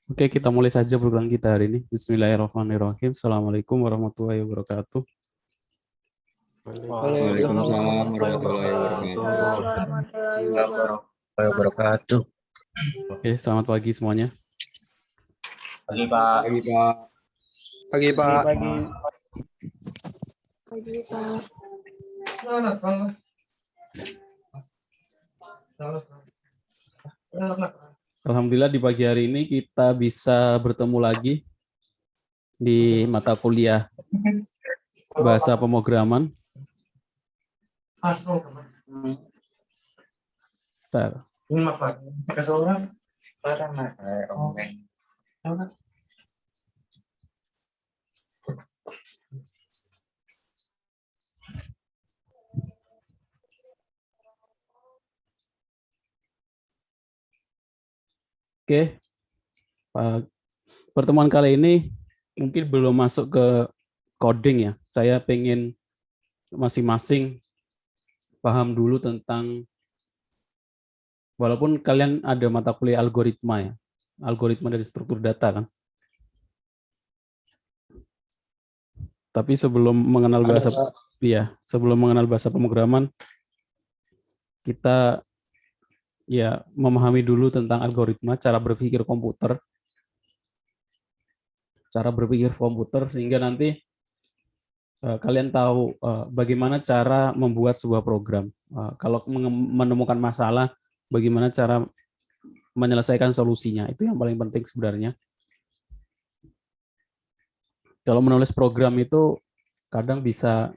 Oke, kita mulai saja program kita hari ini. Bismillahirrahmanirrahim. Assalamualaikum warahmatullahi wabarakatuh. Waalaikumsalam warahmatullahi Waalaikumsalam wabarakatuh. warahmatullahi wabarakatuh. Wabarakatuh. Oke, selamat pagi semuanya. Pagi Pak. Pagi Pak. Pagi Pak. Pagi, Pak. Alhamdulillah di pagi hari ini kita bisa bertemu lagi di mata kuliah bahasa pemrograman. Bentar. Oke, pertemuan kali ini mungkin belum masuk ke coding ya. Saya pengen masing-masing paham dulu tentang, walaupun kalian ada mata kuliah algoritma ya, algoritma dari struktur data kan. Tapi sebelum mengenal bahasa pemrograman, kita ya memahami dulu tentang algoritma, cara berpikir komputer, sehingga nanti kalian tahu bagaimana cara membuat sebuah program. Kalau menemukan masalah, bagaimana cara menyelesaikan solusinya. Itu yang paling penting sebenarnya. Kalau menulis program itu kadang bisa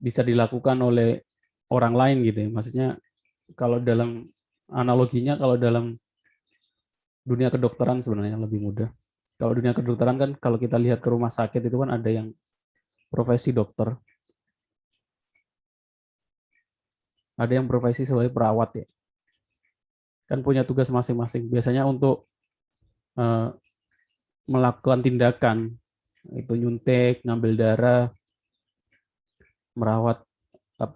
dilakukan oleh orang lain gitu ya. Maksudnya kalau dalam analoginya, kalau dalam dunia kedokteran sebenarnya lebih mudah. Kalau dunia kedokteran kan kalau kita lihat ke rumah sakit itu kan ada yang profesi dokter. Ada yang profesi sebagai perawat ya. Kan punya tugas masing-masing. Biasanya untuk melakukan tindakan, itu nyuntik, ngambil darah, merawat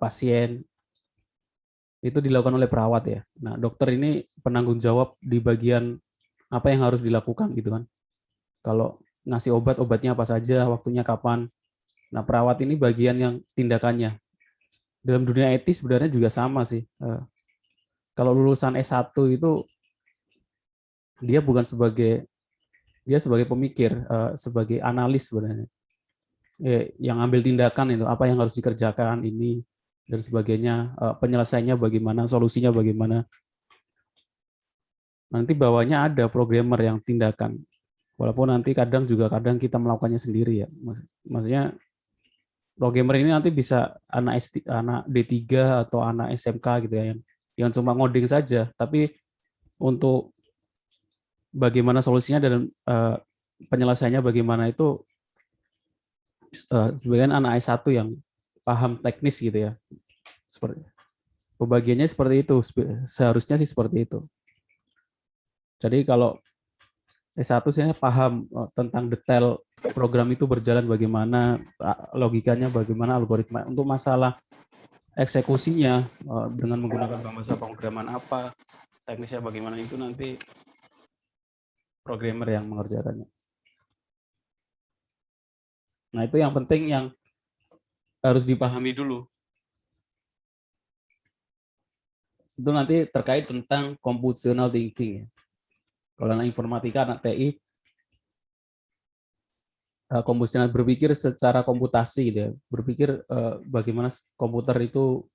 pasien, itu dilakukan oleh perawat ya. Nah, dokter ini penanggung jawab di bagian apa yang harus dilakukan gitu kan. Kalau ngasih obat, obatnya apa saja, waktunya kapan. Nah, perawat ini bagian yang tindakannya. Dalam dunia etis sebenarnya juga sama sih. Kalau lulusan S1 itu dia bukan sebagai pemikir, sebagai analis sebenarnya. Yang ambil tindakan itu apa yang harus dikerjakan ini dan sebagainya, penyelesaiannya bagaimana, solusinya bagaimana. Nanti bawahnya ada programmer yang tindakan. Walaupun nanti kadang kita melakukannya sendiri ya. Maksudnya programmer ini nanti bisa anak D3 atau anak SMK gitu ya, yang cuma ngoding saja, tapi untuk bagaimana solusinya dan penyelesaiannya bagaimana itu sebagian anak S1 yang paham teknis gitu ya. Seperti pembagiannya seperti itu, seharusnya sih seperti itu. Jadi kalau S1 saya paham tentang detail program itu berjalan bagaimana, logikanya bagaimana, algoritma. Untuk masalah eksekusinya dengan menggunakan bahasa pemrograman apa, teknisnya bagaimana, itu nanti programmer yang mengerjakannya. Nah, itu yang penting yang harus dipahami dulu. Itu nanti terkait tentang computational thinking ya. Kalau anak informatika, anak TI, computational berpikir secara komputasi gitu ya. Berpikir bagaimana komputer itu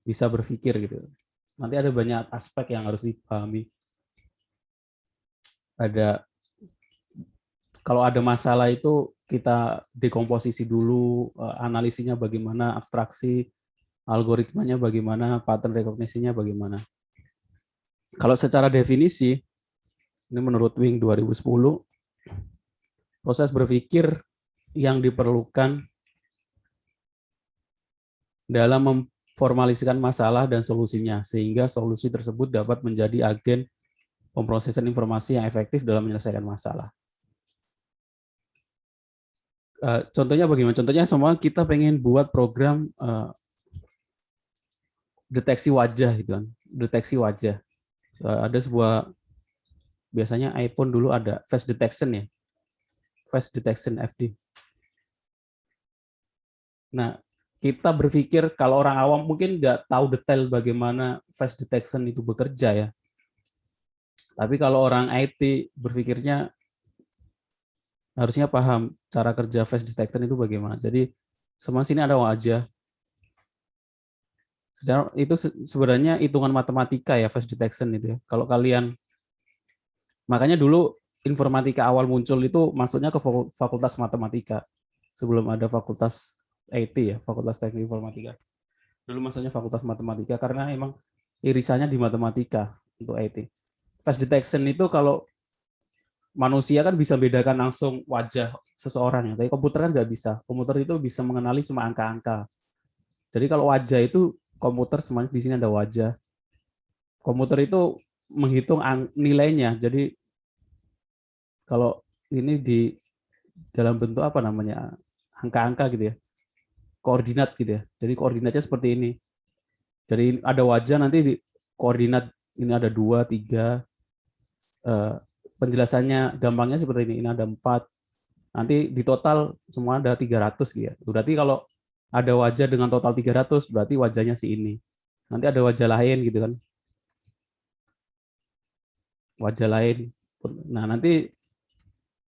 bisa berpikir gitu. Nanti ada banyak aspek yang harus dipahami. Kalau ada masalah itu kita dekomposisi dulu, analisinya bagaimana, abstraksi, algoritmanya bagaimana, pattern recognition-nya bagaimana. Kalau secara definisi, ini menurut Wing 2010, proses berpikir yang diperlukan dalam memformalisasikan masalah dan solusinya, sehingga solusi tersebut dapat menjadi agen pemrosesan informasi yang efektif dalam menyelesaikan masalah. Contohnya bagaimana? Contohnya semua kita pengen buat program deteksi wajah gitu kan. Deteksi wajah. Ada sebuah biasanya iPhone dulu ada face detection ya. Face detection FD. Nah, kita berpikir kalau orang awam mungkin nggak tahu detail bagaimana face detection itu bekerja ya. Tapi kalau orang IT berpikirnya harusnya paham cara kerja face detection itu bagaimana. Jadi semua sini ada wajah. Itu sebenarnya hitungan matematika ya face detection itu ya. Kalau kalian, makanya dulu informatika awal muncul itu masuknya ke fakultas matematika sebelum ada fakultas IT ya, fakultas teknik informatika. Dulu masuknya fakultas matematika karena emang irisannya di matematika untuk IT. Face detection itu kalau manusia kan bisa bedakan langsung wajah seseorang ya, tapi komputer kan nggak bisa. Komputer itu bisa mengenali cuma angka-angka. Jadi kalau wajah itu komputer semuanya di sini ada wajah. Komputer itu menghitung nilainya. Jadi kalau ini di dalam bentuk apa namanya, angka-angka gitu ya, koordinat gitu ya. Jadi koordinatnya seperti ini. Jadi ada wajah nanti di koordinat ini ada 2, 3. Penjelasannya gampangnya seperti ini. Ini ada 4. Nanti di total semua ada 300 gitu ya. Berarti kalau ada wajah dengan total 300 berarti wajahnya si ini. Nanti ada wajah lain gitu kan. Wajah lain. Nah, nanti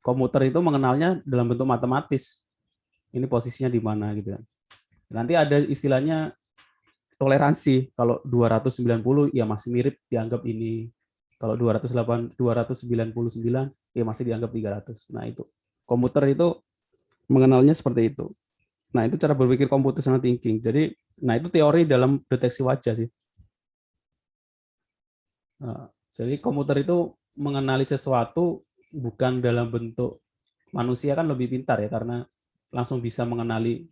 komputer itu mengenalnya dalam bentuk matematis. Ini posisinya di mana gitu kan. Nanti ada istilahnya toleransi. Kalau 290 ya masih mirip dianggap ini. Kalau 299 ya masih dianggap 300. Nah, itu. Komputer itu mengenalnya seperti itu. Nah, itu cara berpikir computational thinking. Jadi, nah itu teori dalam deteksi wajah sih. Nah, jadi komputer itu mengenali sesuatu bukan dalam bentuk manusia kan lebih pintar ya karena langsung bisa mengenali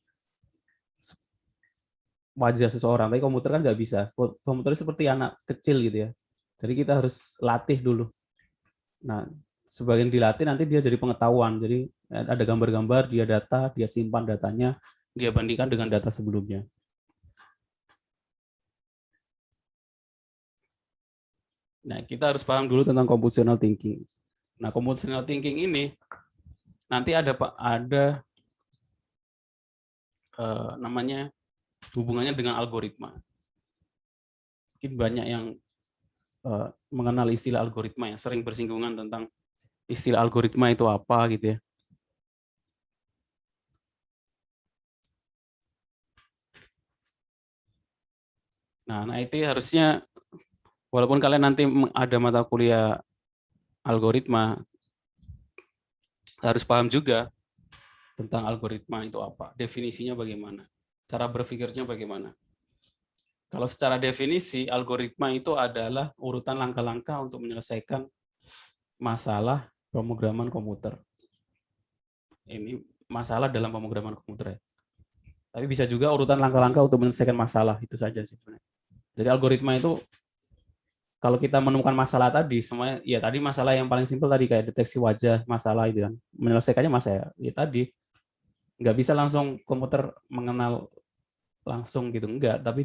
wajah seseorang. Tapi komputer kan nggak bisa. Komputer seperti anak kecil gitu ya. Jadi kita harus latih dulu. Nah, sebagian dilatih nanti dia jadi pengetahuan. Jadi ada gambar-gambar, dia data, dia simpan datanya, dia bandingkan dengan data sebelumnya. Nah, kita harus paham dulu tentang computational thinking. Nah, computational thinking ini nanti ada namanya hubungannya dengan algoritma. Mungkin banyak yang mengenal istilah algoritma ya, sering bersinggungan tentang istilah algoritma itu apa gitu ya. Nah, itu harusnya walaupun kalian nanti ada mata kuliah algoritma, harus paham juga tentang algoritma itu apa, definisinya bagaimana, cara berpikirnya bagaimana. Kalau secara definisi, algoritma itu adalah urutan langkah-langkah untuk menyelesaikan masalah pemrograman komputer. Ini masalah dalam pemrograman komputer ya. Tapi bisa juga urutan langkah-langkah untuk menyelesaikan masalah, itu saja sih sebenarnya. Jadi algoritma itu kalau kita menemukan masalah tadi, semuanya ya tadi masalah yang paling simpel tadi kayak deteksi wajah masalah itu kan. Menyelesaikannya masalah ya tadi nggak bisa langsung komputer mengenal langsung gitu enggak, tapi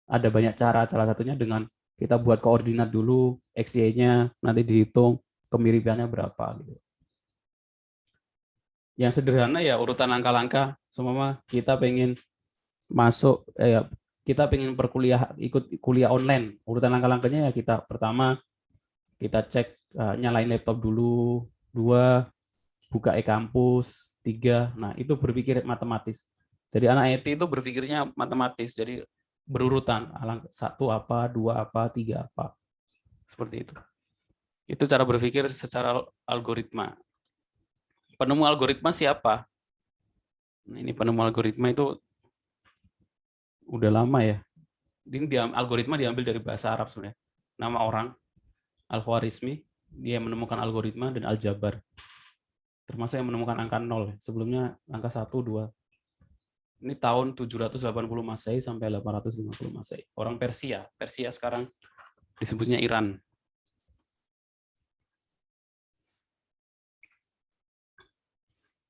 ada banyak cara. Salah satunya dengan kita buat koordinat dulu, XY-nya nanti dihitung kemiripannya berapa gitu. Yang sederhana ya urutan langkah-langkah, semua kita pengen masuk kita pengen ikut kuliah online. Urutan langkah-langkahnya ya kita pertama kita cek nyalain laptop dulu, 2 buka e-kampus, 3. Nah, itu berpikir matematis. Jadi anak IT itu berpikirnya matematis. Jadi berurutan, 1 apa, 2 apa, 3 apa. Seperti itu. Itu cara berpikir secara algoritma. Penemu algoritma siapa? Nah, ini penemu algoritma itu udah lama ya. Ini algoritma diambil dari bahasa Arab sebenarnya. Nama orang Al-Khwarizmi, dia menemukan algoritma dan aljabar. Termasuk yang menemukan angka 0. Sebelumnya angka 1, 2. Ini tahun 780 Masehi sampai 850 Masehi. Orang Persia. Persia sekarang disebutnya Iran.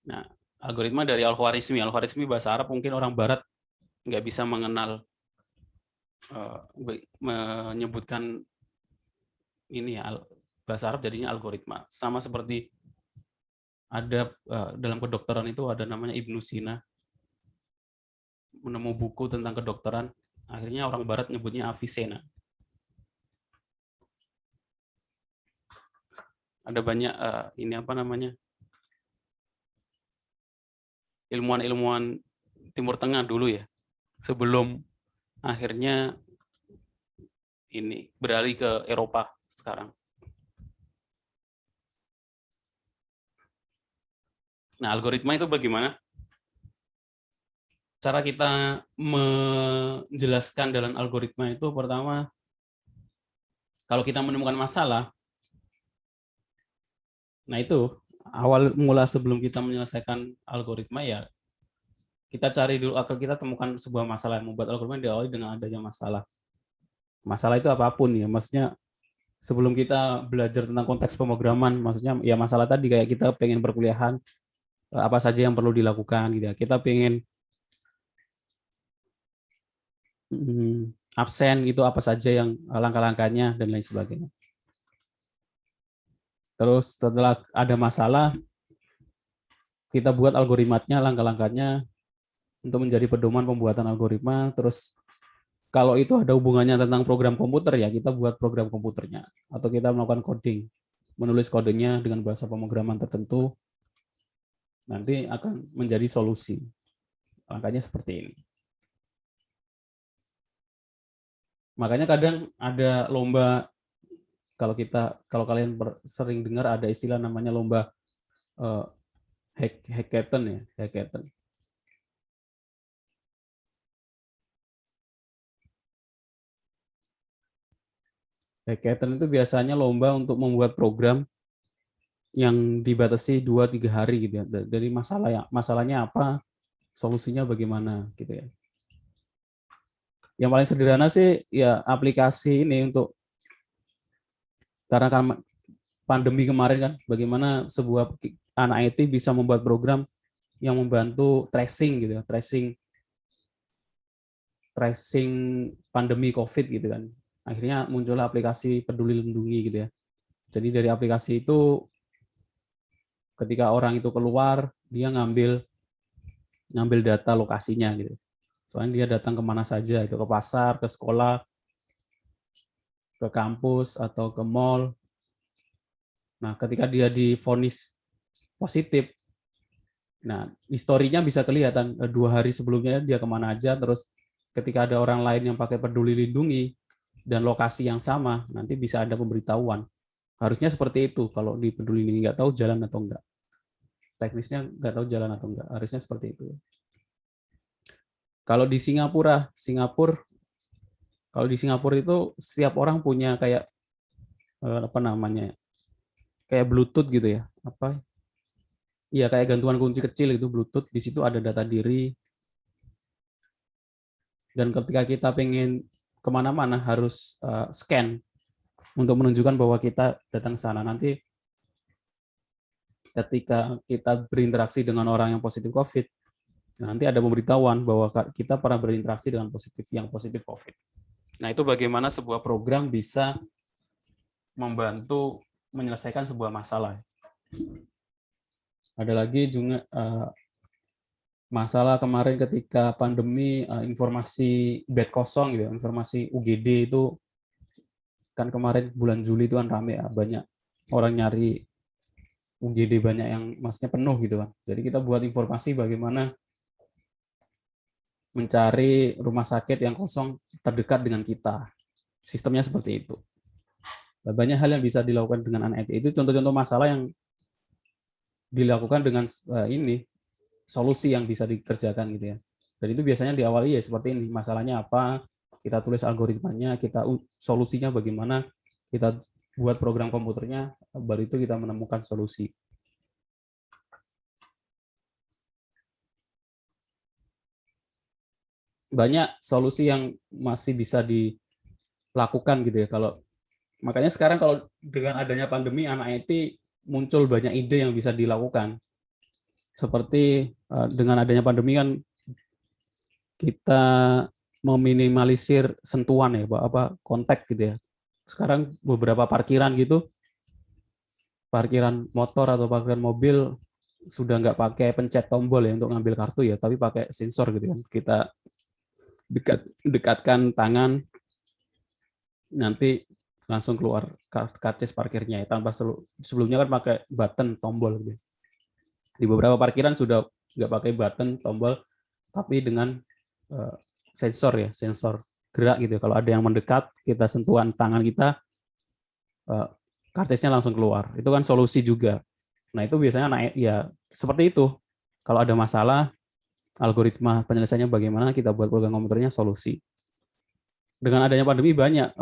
Nah, algoritma dari Al-Khwarizmi. Al-Khwarizmi bahasa Arab mungkin orang Barat nggak bisa mengenal, menyebutkan ini ya, bahasa Arab jadinya algoritma. Sama seperti ada dalam kedokteran itu ada namanya Ibnu Sina, menemu buku tentang kedokteran, akhirnya orang barat nyebutnya Avicenna. Ada banyak ini apa namanya, ilmuwan-ilmuwan Timur Tengah dulu ya, sebelum akhirnya ini beralih ke Eropa sekarang. Nah, algoritma itu bagaimana? Cara kita menjelaskan dalam algoritma itu pertama, kalau kita menemukan masalah, nah itu awal mula sebelum kita menyelesaikan algoritma ya kita cari dulu, atau kita temukan sebuah masalah. Membuat algoritma diawali dengan adanya masalah. Masalah itu apapun ya, maksudnya sebelum kita belajar tentang konteks pemrograman, maksudnya ya masalah tadi kayak kita pengen perkuliahan, apa saja yang perlu dilakukan gitu ya. Kita pengen absen itu apa saja yang langkah-langkahnya dan lain sebagainya. Terus setelah ada masalah, kita buat algoritmanya, langkah-langkahnya untuk menjadi pedoman pembuatan algoritma. Terus kalau itu ada hubungannya tentang program komputer ya kita buat program komputernya, atau kita melakukan coding, menulis kodenya dengan bahasa pemrograman tertentu, nanti akan menjadi solusi. Langkahnya seperti ini. Makanya kadang ada lomba, kalau kalian sering dengar ada istilah namanya lomba hackathon ya, hackathon. Hackathon itu biasanya lomba untuk membuat program yang dibatasi 2-3 hari gitu ya. Dari masalahnya apa, solusinya bagaimana gitu ya. Yang paling sederhana sih ya aplikasi ini untuk, karena pandemi kemarin kan, bagaimana sebuah anak IT bisa membuat program yang membantu tracing gitu ya, tracing pandemi COVID gitu kan. Akhirnya muncullah aplikasi Peduli Lindungi gitu ya. Jadi dari aplikasi itu ketika orang itu keluar, dia ngambil data lokasinya gitu. Soalnya dia datang kemana saja, itu ke pasar, ke sekolah, ke kampus, atau ke mall. Nah, ketika dia divonis positif, nah historinya bisa kelihatan 2 hari sebelumnya dia kemana aja, terus ketika ada orang lain yang pakai Peduli Lindungi dan lokasi yang sama, nanti bisa ada pemberitahuan. Harusnya seperti itu kalau di Peduli Lindungi, nggak tahu jalan atau enggak. Teknisnya nggak tahu jalan atau enggak, harusnya seperti itu. Kalau di Singapura itu setiap orang punya kayak apa namanya, kayak Bluetooth gitu ya, apa? Iya kayak gantungan kunci kecil itu Bluetooth. Di situ ada data diri. Dan ketika kita pengen kemana-mana harus scan untuk menunjukkan bahwa kita datang ke sana. Nanti ketika kita berinteraksi dengan orang yang positif COVID, nanti ada pemberitahuan bahwa kita pernah berinteraksi dengan yang positif COVID. Nah, itu bagaimana sebuah program bisa membantu menyelesaikan sebuah masalah. Ada lagi juga masalah kemarin ketika pandemi, informasi bed kosong gitu, informasi UGD itu kan kemarin bulan Juli itu kan rame ya, banyak orang nyari UGD, banyak yang maksudnya penuh gitu kan. Jadi kita buat informasi bagaimana mencari rumah sakit yang kosong terdekat dengan kita. Sistemnya seperti itu. Banyak hal yang bisa dilakukan dengan anak IT. Itu contoh-contoh masalah yang dilakukan dengan ini, solusi yang bisa dikerjakan gitu ya. Dan itu biasanya diawali ya seperti ini, masalahnya apa, kita tulis algoritmanya, kita solusinya bagaimana, kita buat program komputernya, baru itu kita menemukan solusi. Banyak solusi yang masih bisa dilakukan gitu ya. Makanya sekarang kalau dengan adanya pandemi, anak IT muncul banyak ide yang bisa dilakukan. Seperti dengan adanya pandemi kan kita meminimalisir sentuhan ya, kontak gitu ya. Sekarang beberapa parkiran gitu parkiran motor atau parkiran mobil sudah nggak pakai pencet tombol ya untuk ngambil kartu ya, tapi pakai sensor gitu kan. Kita dekatkan tangan, nanti langsung keluar karcis parkirnya ya, tanpa sebelumnya kan pakai button tombol gitu. Di beberapa parkiran sudah nggak pakai button tombol, tapi dengan sensor ya, sensor gerak gitu. Kalau ada yang mendekat, kita sentuhan tangan kita, karcisnya langsung keluar. Itu kan solusi juga. Nah itu biasanya naik ya seperti itu. Kalau ada masalah, algoritma penyelesaiannya bagaimana, kita buat program komputernya solusi. Dengan adanya pandemi banyak,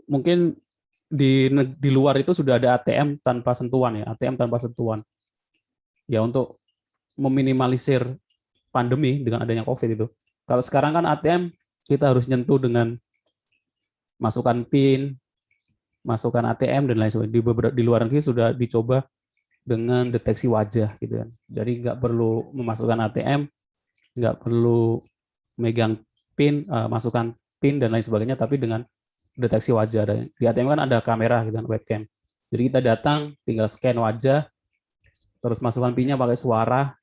mungkin di luar itu sudah ada ATM tanpa sentuhan ya, ATM tanpa sentuhan. Ya untuk meminimalisir pandemi dengan adanya COVID itu. Kalau sekarang kan ATM kita harus nyentuh dengan masukkan PIN, masukkan ATM dan lain sebagainya. Di luar negeri sudah dicoba dengan deteksi wajah gitu kan. Jadi nggak perlu memasukkan ATM, nggak perlu megang PIN, masukkan PIN dan lain sebagainya, tapi dengan deteksi wajah. Di ATM kan ada kamera gitu kan, webcam. Jadi kita datang, tinggal scan wajah, terus masukkan PIN-nya pakai suara,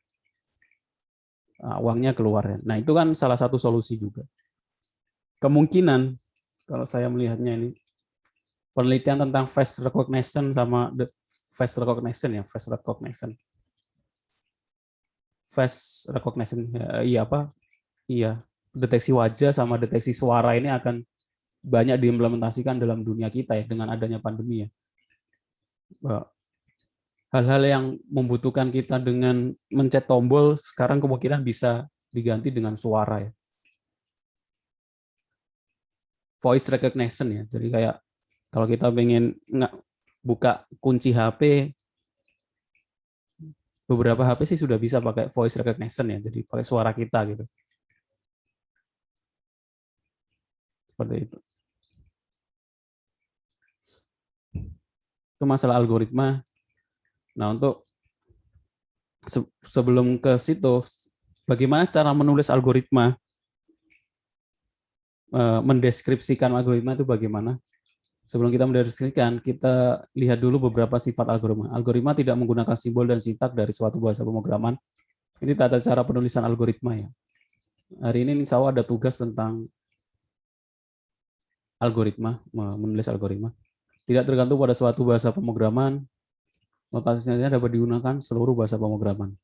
uangnya keluar. Nah itu kan salah satu solusi juga. Kemungkinan kalau saya melihatnya ini penelitian tentang face recognition sama face recognition ya, face recognition iya apa? Iya, deteksi wajah sama deteksi suara ini akan banyak diimplementasikan dalam dunia kita ya dengan adanya pandemi ya. Hal-hal yang membutuhkan kita dengan mencet tombol sekarang kemungkinan bisa diganti dengan suara ya. Voice recognition ya. Jadi kayak kalau kita pengen buka kunci HP, beberapa HP sih sudah bisa pakai voice recognition ya. Jadi pakai suara kita gitu. Seperti itu. Itu masalah algoritma. Nah, untuk sebelum ke situ, bagaimana cara menulis algoritma? Mendeskripsikan algoritma itu bagaimana? Sebelum kita mendeskripsikan, kita lihat dulu beberapa sifat algoritma. Algoritma tidak menggunakan simbol dan sintak dari suatu bahasa pemrograman. Ini tata cara penulisan algoritma ya. Hari ini insya Allah ada tugas tentang algoritma, menulis algoritma. Tidak tergantung pada suatu bahasa pemrograman, notasinya dapat digunakan seluruh bahasa pemrograman.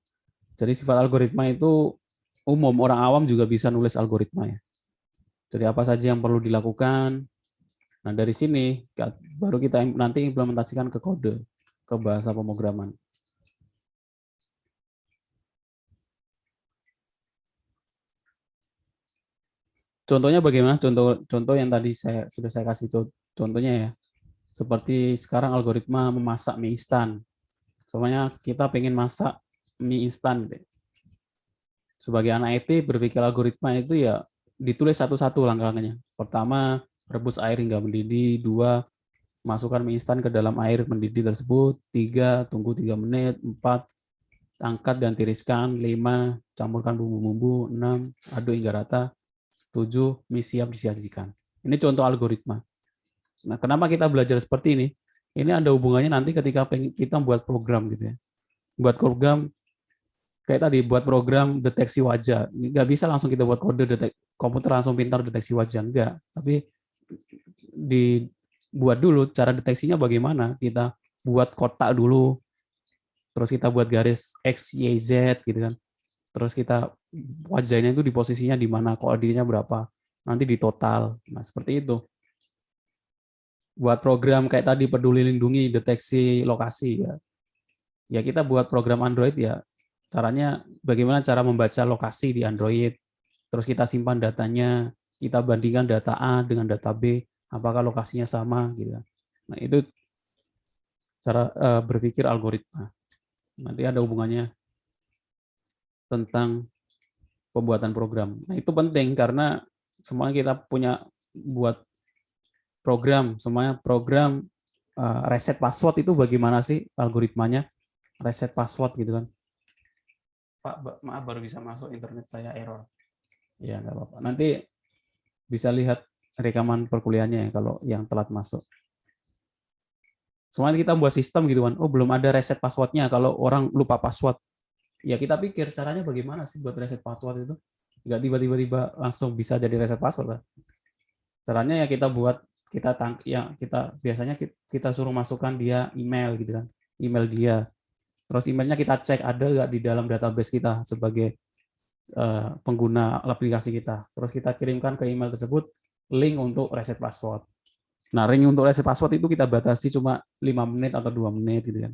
Jadi sifat algoritma itu umum, orang awam juga bisa nulis algoritma ya. Jadi apa saja yang perlu dilakukan. Nah, dari sini baru kita nanti implementasikan ke kode, ke bahasa pemrograman. Contohnya bagaimana? Contoh yang tadi sudah saya kasih contohnya ya. Seperti sekarang algoritma memasak mie instan. Soalnya kita pengen masak mie instan. Sebagai anak IT berpikir algoritma itu ya ditulis satu-satu langkah-langkahnya. Pertama, rebus air hingga mendidih. 2, masukkan mie instan ke dalam air mendidih tersebut. 3, tunggu 3 menit. 4, angkat dan tiriskan. 5, campurkan bumbu-bumbu. 6, aduk hingga rata. 7, mie siap disajikan. Ini contoh algoritma. Nah, kenapa kita belajar seperti ini? Ini ada hubungannya nanti ketika kita buat program gitu ya. Buat program kayak tadi, buat program deteksi wajah. Nggak bisa langsung kita buat kode komputer langsung pintar deteksi wajah, enggak. Tapi dibuat dulu cara deteksinya bagaimana. Kita buat kotak dulu, terus kita buat garis X, Y, Z gitu kan. Terus kita wajahnya itu di posisinya di mana, koordinatnya berapa, nanti di total. Nah, seperti itu. Buat program kayak tadi Peduli Lindungi, deteksi lokasi ya. Ya kita buat program Android ya. Caranya bagaimana cara membaca lokasi di Android. Terus kita simpan datanya, kita bandingkan data A dengan data B, apakah lokasinya sama gitu. Nah, itu cara berpikir algoritma. Nanti ada hubungannya tentang pembuatan program. Nah, itu penting karena semuanya kita punya buat program, semuanya program reset password itu bagaimana sih algoritmanya? Reset password gitu kan. Pak, maaf baru bisa masuk, internet saya error. Ya, nggak apa-apa. Nanti bisa lihat rekaman perkuliahannya ya kalau yang telat masuk. Semuanya kita buat sistem gitu kan. Oh, belum ada reset passwordnya kalau orang lupa password. Ya kita pikir caranya bagaimana sih buat reset password itu? Nggak tiba-tiba langsung bisa jadi reset password kan. Caranya ya kita buat kita biasanya kita suruh masukkan dia email gitu kan. Email dia. Terus emailnya kita cek ada nggak di dalam database kita sebagai pengguna aplikasi kita. Terus kita kirimkan ke email tersebut link untuk reset password. Nah, link untuk reset password itu kita batasi cuma 5 menit atau 2 menit gitu kan.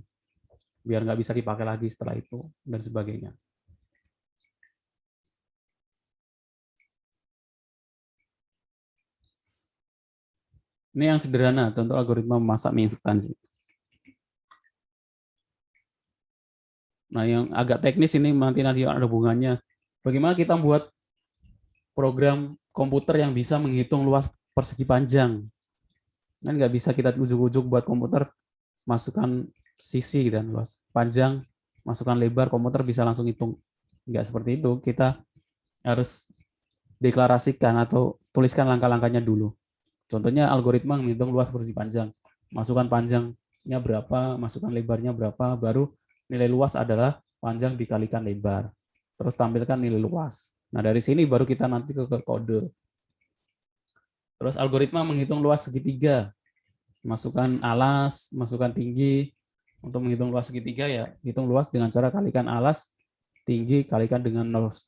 Biar nggak bisa dipakai lagi setelah itu dan sebagainya. Ini yang sederhana, contoh algoritma memasak mie instan. Nah, yang agak teknis ini nanti ada hubungannya. Bagaimana kita buat program komputer yang bisa menghitung luas persegi panjang. Kan nggak bisa kita ujuk-ujuk buat komputer masukkan sisi dan luas panjang, masukkan lebar, komputer bisa langsung hitung. Nggak seperti itu, kita harus deklarasikan atau tuliskan langkah-langkahnya dulu. Contohnya algoritma menghitung luas persegi panjang. Masukkan panjangnya berapa, masukkan lebarnya berapa, baru nilai luas adalah panjang dikalikan lebar. Terus tampilkan nilai luas. Nah, dari sini baru kita nanti ke kode. Terus algoritma menghitung luas segitiga. Masukkan alas, masukkan tinggi. Untuk menghitung luas segitiga ya, hitung luas dengan cara kalikan alas, tinggi kalikan dengan 0,2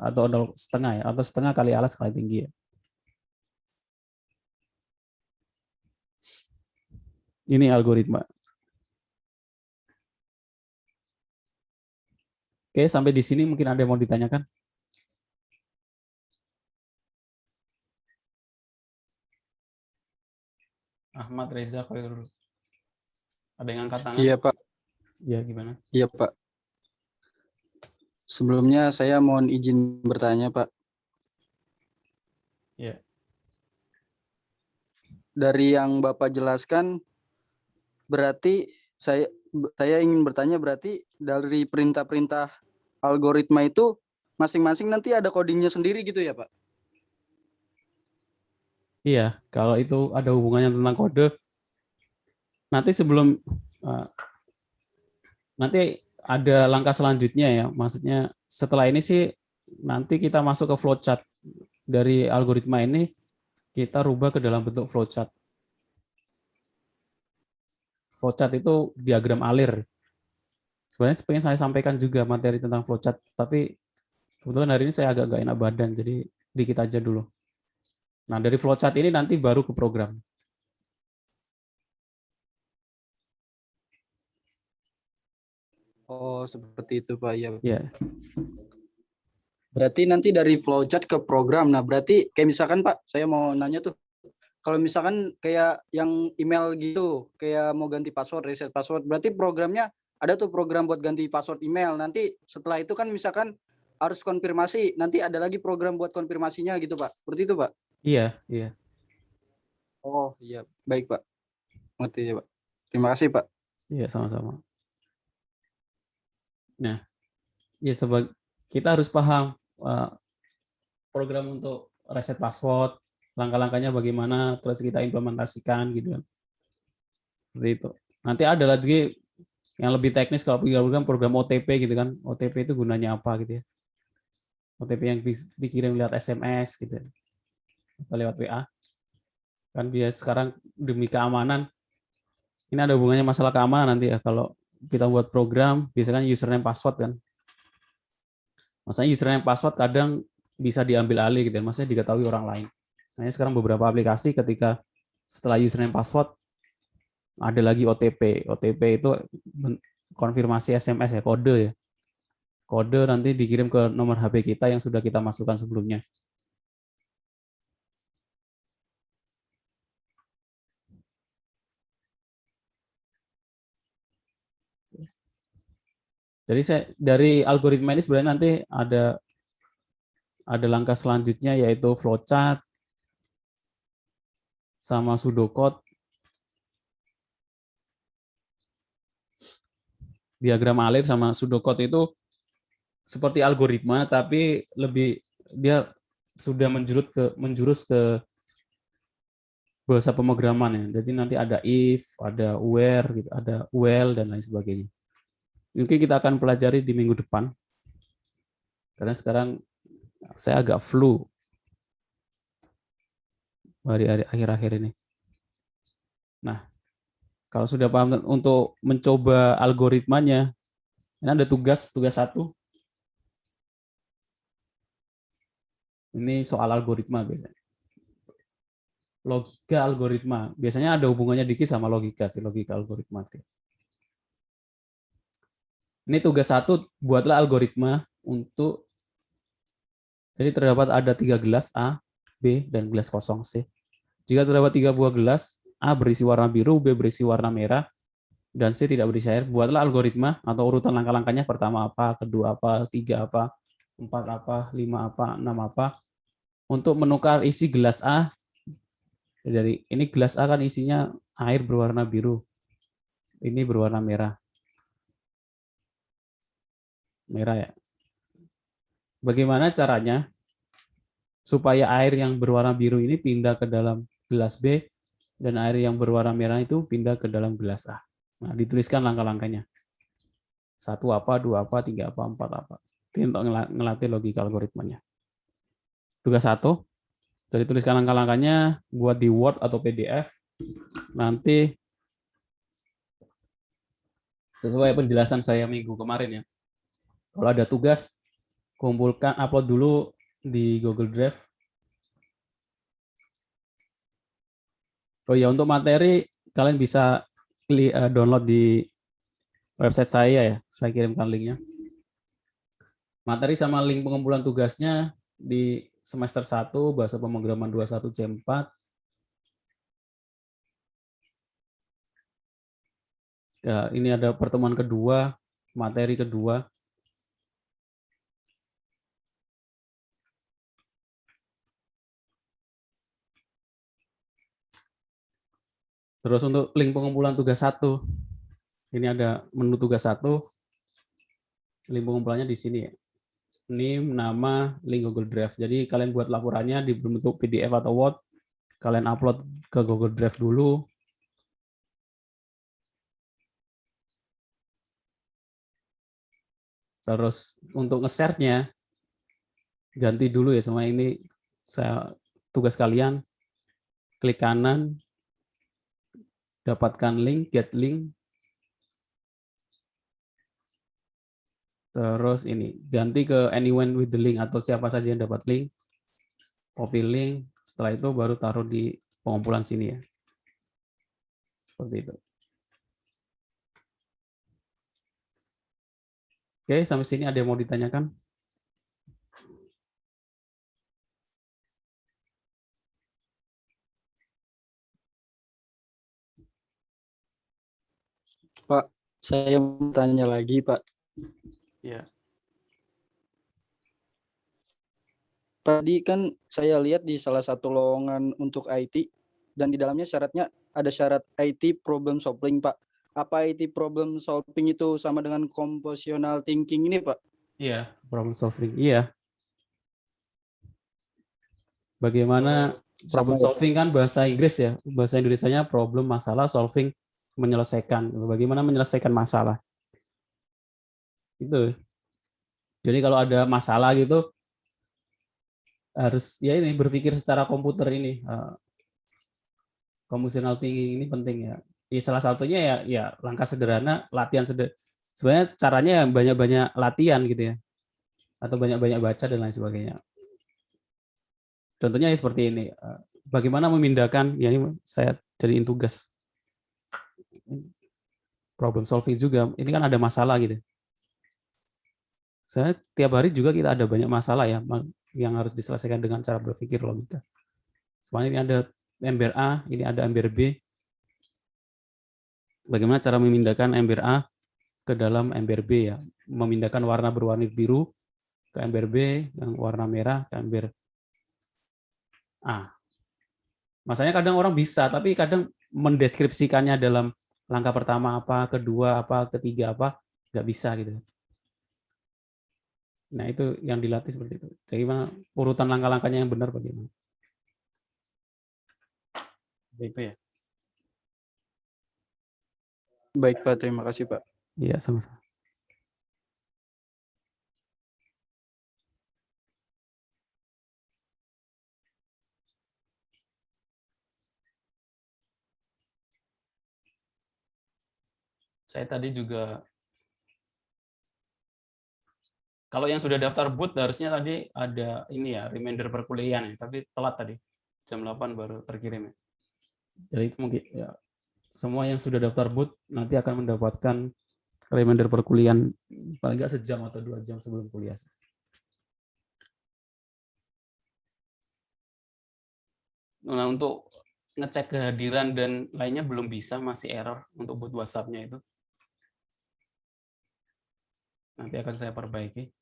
atau 0,5 ya, atau setengah kali alas kali tinggi ya. Ini algoritma. Oke, sampai di sini mungkin ada yang mau ditanyakan? Ahmad Reza Khairul. Ada yang angkat tangan? Iya, Pak. Ya, gimana? Iya, Pak. Sebelumnya saya mohon izin bertanya, Pak. Ya. Dari yang Bapak jelaskan, berarti saya ingin bertanya, berarti dari perintah-perintah algoritma itu masing-masing nanti ada codingnya sendiri gitu ya, Pak? Iya, kalau itu ada hubungannya tentang kode, nanti sebelum nanti ada langkah selanjutnya ya. Maksudnya setelah ini sih nanti kita masuk ke flowchart. Dari algoritma ini kita rubah ke dalam bentuk flowchart. Flowchart itu diagram alir. Sebenarnya pengen saya sampaikan juga materi tentang flowchart, tapi kebetulan hari ini saya agak nggak enak badan, jadi dikit aja dulu. Nah, dari flowchart ini nanti baru ke program. Oh, seperti itu, Pak. Ya. Ya, Berarti nanti dari flowchart ke program. Nah, berarti kayak misalkan, Pak, saya mau nanya tuh, kalau misalkan kayak yang email gitu, kayak mau ganti password, reset password, berarti programnya ada tuh program buat ganti password email. Nanti setelah itu kan misalkan harus konfirmasi, nanti ada lagi program buat konfirmasinya gitu, Pak. Seperti itu, Pak? iya, iya. Oh, iya. Baik, Pak. Ngerti ya, Pak. Terima kasih, Pak. Iya, sama-sama. Nah, ya kita harus paham program untuk reset password, langkah-langkahnya bagaimana, terus kita implementasikan gitu kan. Seperti itu. Nanti ada lagi yang lebih teknis kalau program OTP gitu kan. OTP itu gunanya apa gitu ya. OTP yang dikirim lewat SMS gitu ya. Atau lewat WA. Kan dia sekarang demi keamanan, ini ada hubungannya masalah keamanan nanti ya. Kalau kita buat program, biasanya username password kan. Maksudnya username password kadang bisa diambil alih gitu ya. Maksudnya diketahui orang lain. Nah, sekarang beberapa aplikasi ketika setelah username password ada lagi OTP. OTP itu konfirmasi SMS ya, kode ya. Kode nanti dikirim ke nomor HP kita yang sudah kita masukkan sebelumnya. Jadi dari algoritma ini sebenarnya nanti ada langkah selanjutnya yaitu flowchart sama pseudocode. Diagram alir sama pseudocode itu seperti algoritma tapi lebih dia sudah menjurus ke bahasa pemrograman ya. Jadi nanti ada if, ada where, gitu, ada while dan lain sebagainya. Mungkin kita akan pelajari di minggu depan. Karena sekarang saya agak flu hari-hari akhir-akhir ini. Nah, kalau sudah paham untuk mencoba algoritmanya, ini ada tugas 1. Ini soal algoritma biasanya. Logika algoritma. Biasanya ada hubungannya dikit sama logika sih, logika algoritma. Ini tugas 1, buatlah algoritma untuk, jadi terdapat ada 3 gelas A, B, dan gelas kosong C. Jika terdapat 3 buah gelas, A berisi warna biru, B berisi warna merah, dan C tidak berisi air, buatlah algoritma atau urutan langkah-langkahnya, pertama apa, kedua apa, 3 apa, 4 apa, 5 apa, 6 apa, untuk menukar isi gelas A. Jadi ini gelas A kan isinya air berwarna biru, ini berwarna merah. Merah ya. Bagaimana caranya supaya air yang berwarna biru ini pindah ke dalam gelas B dan air yang berwarna merah itu pindah ke dalam gelas A. Nah, dituliskan langkah-langkahnya. 1 apa, 2 apa, 3 apa, 4 apa. Ini untuk ngelatih logika algoritmanya. Tugas 1, jadi tuliskan langkah-langkahnya, buat di Word atau PDF. Nanti sesuai penjelasan saya minggu kemarin ya. Kalau ada tugas, kumpulkan, upload dulu di Google Drive. Oh ya, untuk materi kalian bisa download di website saya ya. Saya kirimkan linknya. Materi sama link pengumpulan tugasnya di semester 1, bahasa pemrograman 21 C4. Ya, ini ada pertemuan kedua, materi kedua. Terus untuk link pengumpulan tugas 1, ini ada menu tugas 1, link pengumpulannya di sini ya. Name, nama, link Google Drive. Jadi kalian buat laporannya di bentuk PDF atau Word, kalian upload ke Google Drive dulu. Terus untuk nge-share-nya, ganti dulu ya semua ini. Saya tugas kalian, klik kanan, dapatkan link, get link. Terus ini, ganti ke anyone with the link atau siapa saja yang dapat link. Copy link, setelah itu baru taruh di pengumpulan sini ya. Seperti itu. Oke, sampai sini ada yang mau ditanyakan? Pak, saya mau tanya lagi, Pak. Ya. Tadi kan saya lihat di salah satu lowongan untuk IT dan di dalamnya syaratnya ada syarat IT problem solving, Pak. Apa IT problem solving itu sama dengan compositional thinking ini, Pak? Iya, problem solving. Iya. Bagaimana problem Sama. solving kan bahasa Inggris ya. Bahasa Indonesianya problem, masalah, solving, menyelesaikan. Bagaimana menyelesaikan masalah. Itu. Jadi kalau ada masalah gitu, harus ya ini berpikir secara komputer ini. Compositional thinking ini penting ya. Ya salah satunya ya langkah sederhana, latihan sederhana. Sebenarnya caranya ya banyak-banyak latihan gitu ya. Atau banyak-banyak baca dan lain sebagainya. Contohnya seperti ini. Bagaimana memindahkan, ya ini saya jadiin tugas. Problem solving juga. Ini kan ada masalah gitu. Saya tiap hari juga kita ada banyak masalah ya yang harus diselesaikan dengan cara berpikir logika. Soalnya ini ada ember A, ini ada ember B. Bagaimana cara memindahkan ember A ke dalam ember B ya? Memindahkan warna berwarna biru ke ember B, yang warna merah ke ember A. Masanya kadang orang bisa, tapi kadang mendeskripsikannya dalam langkah pertama apa, kedua apa, ketiga apa, nggak bisa gitu. Nah itu yang dilatih seperti itu. Jadi urutan langkah-langkahnya yang benar bagaimana? Itu ya. Baik Pak, terima kasih Pak. Iya, sama-sama. Saya tadi juga, kalau yang sudah daftar boot harusnya tadi ada ini ya, reminder perkuliahan ya, tapi telat tadi. Jam 8 baru terkirim ya. Jadi itu mungkin ya, semua yang sudah daftar boot nanti akan mendapatkan reminder perkuliahan paling nggak sejam atau 2 jam sebelum kuliah. Nah, untuk ngecek kehadiran dan lainnya belum bisa, masih error untuk boot WhatsApp-nya itu. Nanti akan saya perbaiki.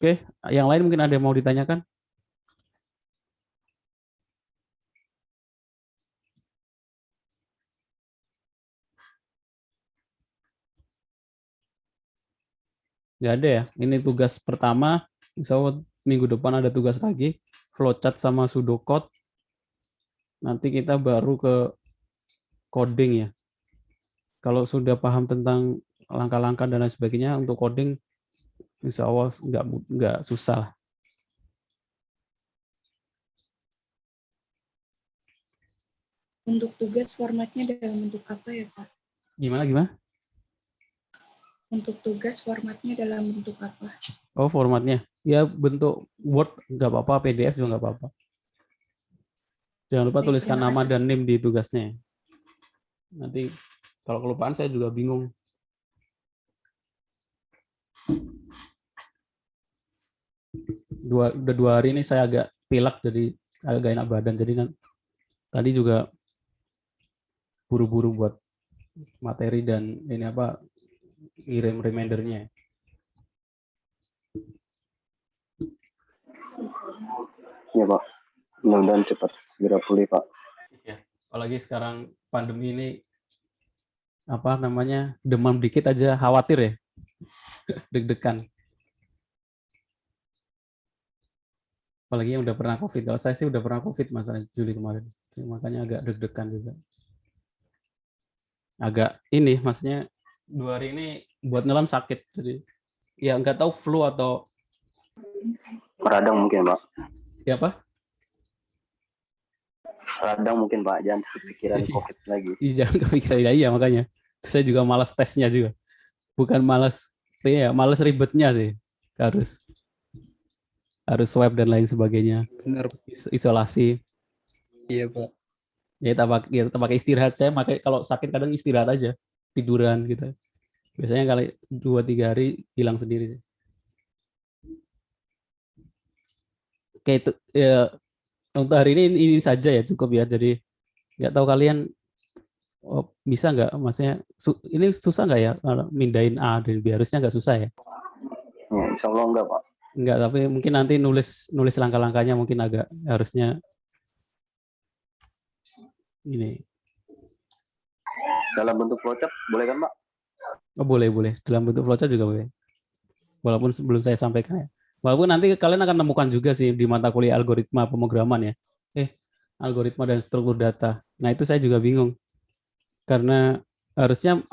Oke, yang lain mungkin ada yang mau ditanyakan? Nggak ada ya. Ini tugas pertama. Insya Allah minggu depan ada tugas lagi. Flowchart sama pseudocode. Nanti kita baru ke coding ya. Kalau sudah paham tentang langkah-langkah dan lain sebagainya untuk coding, insya Allah nggak susah lah. Untuk tugas formatnya dalam bentuk apa ya Pak? Gimana? Untuk tugas formatnya dalam bentuk apa? Oh, formatnya. Ya bentuk Word nggak apa-apa, PDF juga nggak apa-apa. Jangan lupa Baik, tuliskan terima nama kasih. dan NIM di tugasnya. Nanti kalau kelupaan saya juga bingung. Udah 2 hari ini saya agak pilek, jadi agak enak badan. Jadi tadi juga buru-buru buat materi dan ini apa, kirim remindernya. Ya Pak, mudah-mudahan cepat segera pulih Pak. Ya, apalagi sekarang pandemi ini apa namanya, demam dikit aja khawatir ya, deg-degan. Apalagi yang udah pernah COVID. Kalau saya sih udah pernah COVID masa Juli kemarin, makanya agak deg-degan juga. Agak ini, maksudnya 2 hari ini buat nelan sakit, jadi ya nggak tahu flu atau Radang mungkin Pak. ya apa? Radang mungkin Pak, jangan kepikiran COVID lagi. Iya, jangan kepikiran. Iya, makanya saya juga malas tesnya juga. Bukan malas, ya malas ribetnya sih. Harus swab dan lain sebagainya. Benar. Isolasi. Iya Pak. Ya kita pakai istirahat. Saya pakai, kalau sakit kadang istirahat aja, tiduran gitu. Biasanya kali 2-3 hari hilang sendiri. Oke, itu ya, untuk hari ini saja ya, cukup ya. Jadi nggak tahu kalian bisa nggak, maksudnya ini susah nggak ya kalau mindahin A dan B? Harusnya nggak susah ya. Ya, insya Allah enggak Pak. Enggak, tapi mungkin nanti nulis langkah-langkahnya mungkin agak harusnya ini. Dalam bentuk flowchart boleh kan Pak? Oh, boleh. Dalam bentuk flowchart juga boleh. Walaupun sebelum saya sampaikan ya. Walaupun nanti kalian akan menemukan juga sih di mata kuliah algoritma pemrograman ya. Algoritma dan struktur data. Nah, itu saya juga bingung. Karena harusnya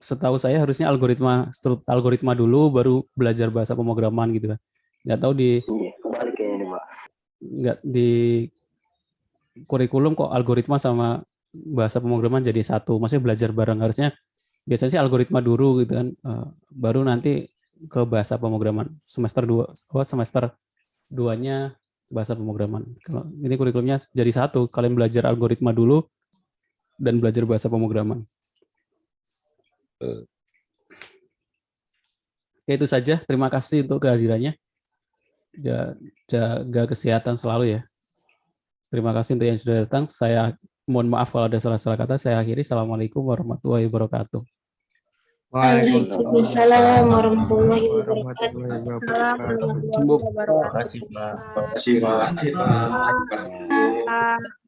setahu saya harusnya algoritma dulu baru belajar bahasa pemrograman gitu kan. Nggak tahu Kembali kayaknya ini Pak. nggak di kurikulum kok algoritma sama bahasa pemrograman jadi satu. Maksudnya belajar bareng, harusnya biasanya sih algoritma dulu gitu kan, baru nanti ke bahasa pemrograman semester 2-nya bahasa pemrograman. Kalau ini kurikulumnya jadi satu, kalian belajar algoritma dulu dan belajar bahasa pemrograman. Oke, itu saja. Terima kasih untuk kehadirannya. Jaga kesehatan selalu ya. Terima kasih untuk yang sudah datang. Saya mohon maaf kalau ada salah-salah kata. Saya akhiri. Assalamualaikum warahmatullahi wabarakatuh. Waalaikumsalam warahmatullahi wabarakatuh. Sembuh. Terima kasih Pak. Terima kasih Pak.